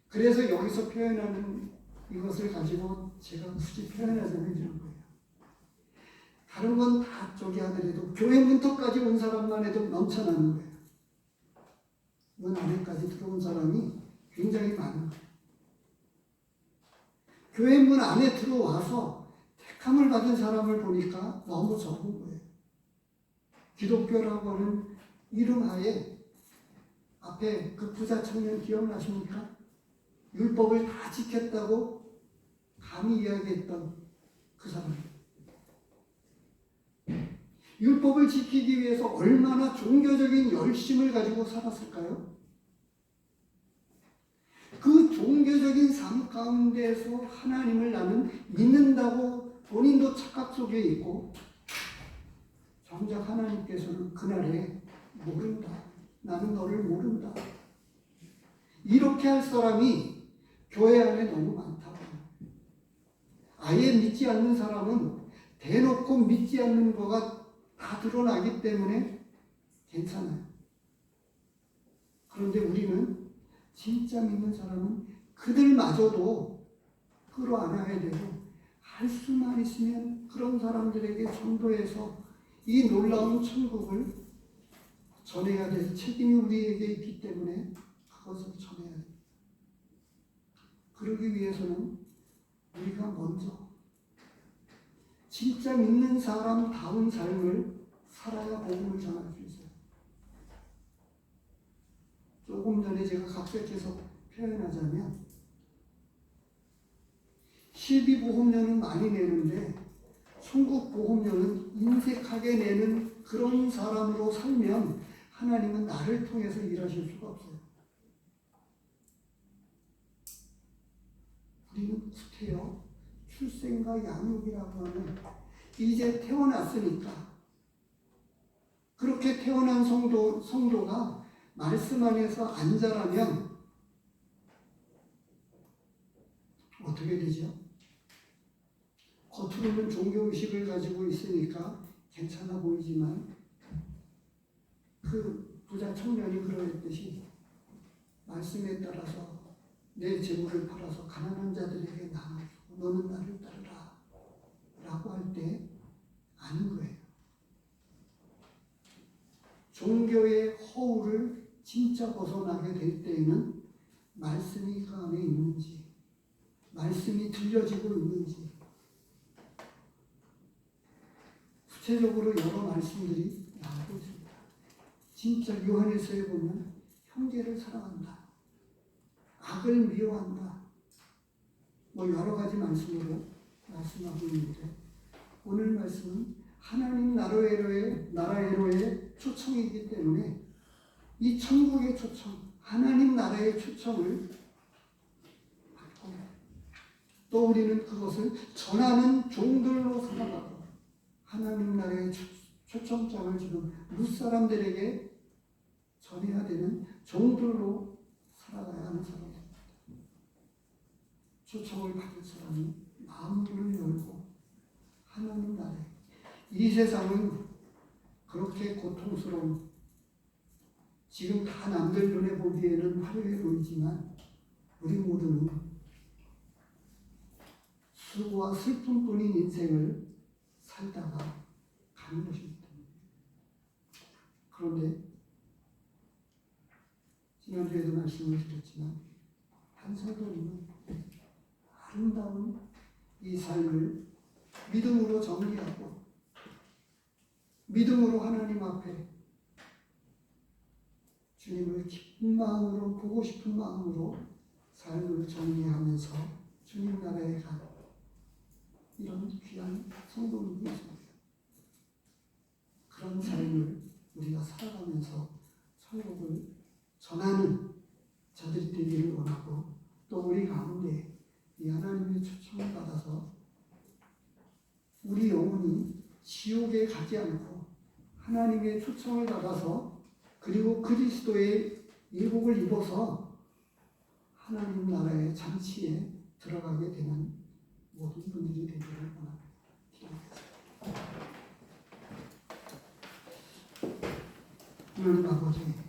그래서 여기서 표현하는 이것을 가지고 제가 굳이 표현하자면 이런 거예요. 다른 건 다 저기 하더라도 교회 문턱까지 온 사람만 해도 넘쳐나는 거예요. 문 안에까지 들어온 사람이 굉장히 많은 거예요. 교회 문 안에 들어와서 택함을 받은 사람을 보니까 너무 적은 거예요. 기독교라고 하는 이름 하에 앞에 그 부자 청년 기억나십니까? 율법을 다 지켰다고 감히 이야기했던 그 사람. 율법을 지키기 위해서 얼마나 종교적인 열심을 가지고 살았을까요? 그 종교적인 삶 가운데에서 하나님을 나는 믿는다고 본인도 착각 속에 있고, 정작 하나님께서는 그날에 모른다. 나는 너를 모른다. 이렇게 할 사람이 교회 안에 너무 많다고. 아예 믿지 않는 사람은 대놓고 믿지 않는 거가 다 드러나기 때문에 괜찮아요. 그런데 우리는 진짜 믿는 사람은 그들마저도 끌어안아야 되고, 할 수만 있으면 그런 사람들에게 전도해서 이 놀라운 천국을 전해야 될 책임이 우리에게 있기 때문에 그것을 전해야 됩니다. 그러기 위해서는 우리가 먼저 진짜 믿는 사람다운 삶을 살아야 복음을 전할 수 있어요. 조금 전에 제가 각색해서 표현하자면 12보험료는 많이 내는데 천국 보험료는 인색하게 내는 그런 사람으로 살면 하나님은 나를 통해서 일하실 수가 없어요. 우리는 구태여 출생과 양육이라고 하는 이제 태어났으니까 그렇게 태어난 성도가 말씀 안에서 안 자라면 어떻게 되죠? 겉으로는 종교의식을 가지고 있으니까 괜찮아 보이지만 그 부자 청년이 그러했듯이 말씀에 따라서 내 재물을 팔아서 가난한 자들에게 나눠주고 너는 나를 따르라 라고 할 때 아닌 거예요. 종교의 허울을 진짜 벗어나게 될 때에는 말씀이 그 안에 있는지 말씀이 들려지고 있는지 구체적으로 여러 말씀들이 나오고 있습니다. 진짜 요한일서에 보면 형제를 사랑한다. 악을 미워한다. 뭐 여러 가지 말씀으로 말씀하고 있는데 오늘 말씀은 하나님 나라에로의 초청이기 때문에 이 천국의 초청, 하나님 나라의 초청을 받고 또 우리는 그것을 전하는 종들로 살아가고 하나님 나라의 초청장을 지금 룻사람들에게 전해야 되는 종들로 살아가야 하는 사람입니다. 초청을 받을 사람이 마음문을 열고 하나님 나라에 이 세상은 그렇게 고통스러운 지금 다 남들 눈에 보기에는 화려해 보이지만 우리 모두는 수고와 슬픔뿐인 인생을 살다가 가는 것입니다. 그런데 지난주에도 말씀을 드렸지만 한 사도는 아름다운 이 삶을 믿음으로 정리하고 믿음으로 하나님 앞에 주님을 기쁜 마음으로 보고 싶은 마음으로 삶을 정리하면서 주님 나라에 간 이런 귀한 성도님이 있습니다. 그런 삶을 우리가 살아가면서 천국을 전하는 자들이 되기를 원하고 또 우리 가운데 이 하나님의 초청을 받아서 우리 영혼이 지옥에 가지 않고 하나님의 초청을 받아서 그리고 그리스도의 예복을 입어서 하나님 나라의 잔치에 들어가게 되는 모든 분들이 되기를 원합니다. 기도하겠습니다. 하나님 아버지